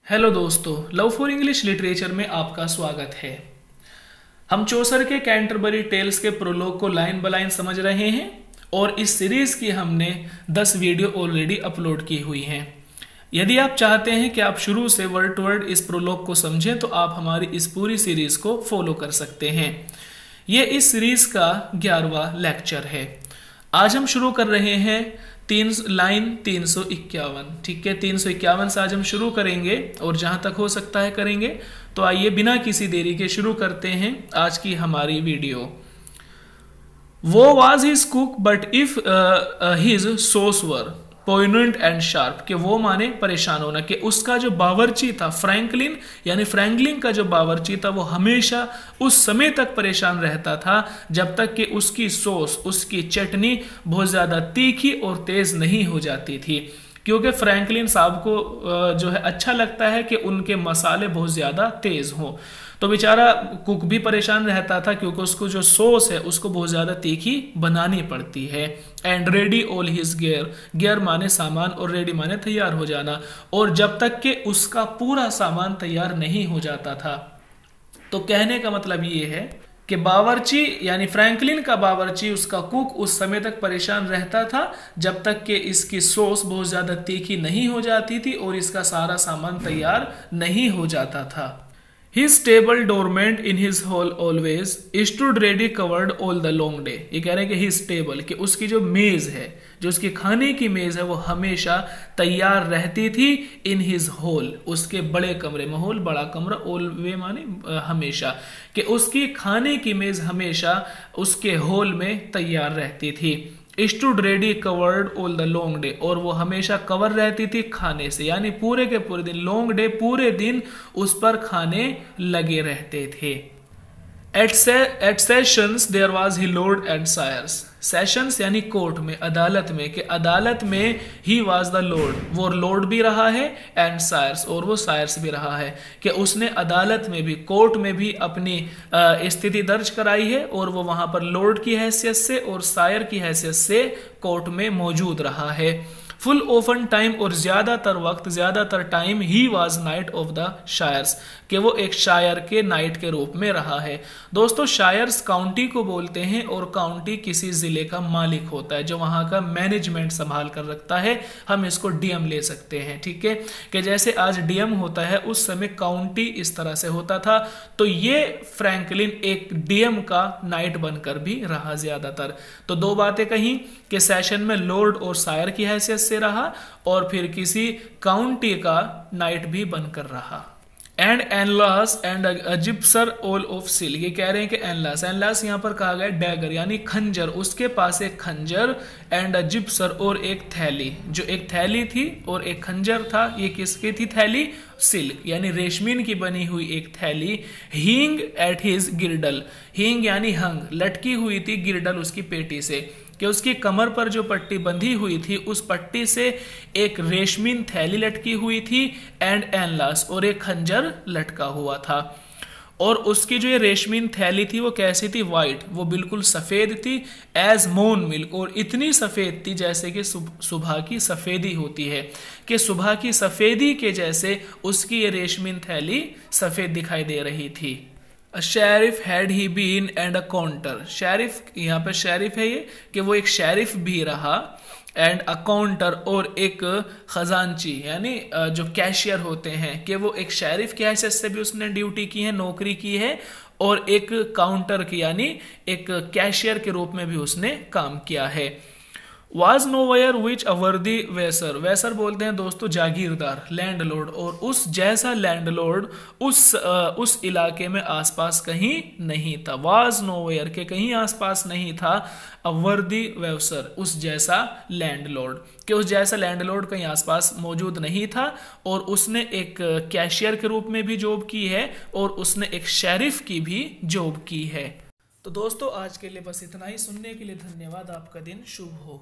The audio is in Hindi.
हेलो दोस्तों, लव फॉर इंग्लिश लिटरेचर में आपका स्वागत है। हम चौसर के कैंटरबरी टेल्स के प्रोलॉग को लाइन बाय लाइन समझ रहे हैं और इस सीरीज की हमने 10 वीडियो ऑलरेडी अपलोड की हुई हैं। यदि आप चाहते हैं कि आप शुरू से वर्ड टू वर्ड इस प्रोलॉग को समझें तो आप हमारी इस पूरी सीरीज को फॉलो कर सकते हैं। ये इस सीरीज का 11वां लेक्चर है। आज हम शुरू कर रहे हैं लाइन 351। ठीक है, 351 से आज हम शुरू करेंगे और जहां तक हो सकता है करेंगे। तो आइए बिना किसी देरी के शुरू करते हैं आज की हमारी video. Woe was his cook but if his sauce were poignant and sharp, कि वो माने परेशान होना, कि उसका जो बावर्ची था फ्रैंकलिन यानी फ्रैंकलिन का जो बावर्ची था वो हमेशा उस समय तक परेशान रहता था जब तक कि उसकी सॉस, उसकी चटनी बहुत ज्यादा तीखी और तेज नहीं हो जाती थी। क्योंकि फ्रैंकलिन साहब को जो है अच्छा लगता है कि उनके मसाले बहुत ज्यादा तेज हों, तो बेचारा कुक भी परेशान रहता था क्योंकि उसको जो सॉस है उसको बहुत ज्यादा तीखी बनानी पड़ती है। And ready all his gear, gear माने सामान और रेडी माने तैयार हो जाना, और जब तक कि उसका पूरा सामान तैयार नहीं हो जाता था। तो कहने का मतलब ये है कि बावर्ची यानी फ्रैंकलिन का बावर्ची, उसका कुक उस समय तक परेशान रहता था जब तक कि इसकी सॉस बहुत ज्यादा तीखी नहीं हो जाती थी और इसका सारा सामान तैयार नहीं हो जाता था। His table dormant in his hall always stood ready covered all the long day। ये कह रहे हैं कि his table, कि उसकी जो मेज है, जो उसकी खाने की मेज है, वो हमेशा तैयार रहती थी। in his hall, उसके बड़े कमरे में, हॉल बड़ा कमरा, always माने हमेशा, कि उसकी खाने की मेज हमेशा उसके हॉल में तैयार रहती थी। Stood ready covered all the long day, और वो हमेशा कवर रहती थी खाने से, यानी पूरे के पूरे दिन, लॉन्ग डे पूरे दिन उस पर खाने लगे रहते थे। At sessions there was he lord and sires, sessions यानी कोर्ट में, अदालत में, कि अदालत में ही वाज द लॉर्ड, वो लॉर्ड भी रहा है, एंड सायर्स, और वो सायर्स भी रहा है, कि उसने अदालत में भी, कोर्ट में भी अपनी स्थिति दर्ज कराई है और वो वहां पर लॉर्ड की हैसियत से और सायर की हैसियत से कोर्ट में मौजूद रहा है। फुल ऑफन टाइम, और ज्यादातर वक्त, ज्यादातर time he was knight of the shires, कि वो एक शायर के नाइट के रूप में रहा है। दोस्तों, शायर्स काउंटी को बोलते हैं और काउंटी किसी जिले का मालिक होता है जो वहां का मैनेजमेंट संभाल कर रखता है। हम इसको डीएम ले सकते हैं। ठीक है, कि जैसे आज डीएम होता है उस समय काउंटी इस तरह से होता था। तो ये फ्रैंकलिन एक डीएम का नाइट बनकर भी रहा ज्यादातर। तो दो बातें कही कि सेशन में लॉर्ड और सायर की हैसियत से रहा और फिर किसी काउंटी का नाइट भी बनकर रहा। एंड एनलास एंड जिप्सर ऑल ऑफ सिल, ये कह रहे हैं कि एनलास, एनलास यहाँ पर कहा गया डैगर यानी खंजर, उसके पास एक खंजर, एंड जिप्सर, और एक थैली, जो एक थैली थी और एक खंजर था। ये किसकी थी थैली? सिल्क यानी रेशमीन की बनी हुई एक थैली। हींग एट हिज गिरडल, हींग यानी हंग, लटकी हुई थी, गिरडल उसकी पेटी से, कि उसकी कमर पर जो पट्टी बंधी हुई थी उस पट्टी से एक रेशमीन थैली लटकी हुई थी, एंड एनलास, और एक खंजर लटका हुआ था। और उसकी जो ये रेशमीन थैली थी वो कैसी थी? वाइट, वो बिल्कुल सफेद थी, एज मोन मिल्क, और इतनी सफेद थी जैसे कि सुबह की सफेदी होती है, कि सुबह की सफेदी के जैसे उसकी ये रेशमीन थैली सफेद दिखाई दे रही थी। Sheriff had he been and a counter, sheriff, यहाँ पे शेरिफ है ये, कि वो एक शेरिफ भी रहा, एंड अ काउंटर, और एक खजांची यानी जो कैशियर होते हैं, कि वो एक शेरिफ की हैसियत से भी उसने ड्यूटी की है, नौकरी की है, और एक काउंटर की यानी एक कैशियर के रूप में भी उसने काम किया है। वाज नो वेयर विच अ वर्दी वेसर, वेसर बोलते हैं दोस्तों जागीरदार, लैंडलॉर्ड, और उस जैसा लैंडलॉर्ड उस इलाके में आसपास कहीं नहीं था। वाज नो वेयर, के कहीं आसपास नहीं था, अ वर्दी वेसर, उस जैसा लैंडलॉर्ड, कि उस जैसा लैंडलॉर्ड कहीं आसपास मौजूद नहीं था। और उसने एक कैशियर के रूप में भी जॉब की है और उसने एक शेरिफ की भी जॉब की है। तो दोस्तों, आज के लिए बस इतना ही। सुनने के लिए धन्यवाद। आपका दिन शुभ हो।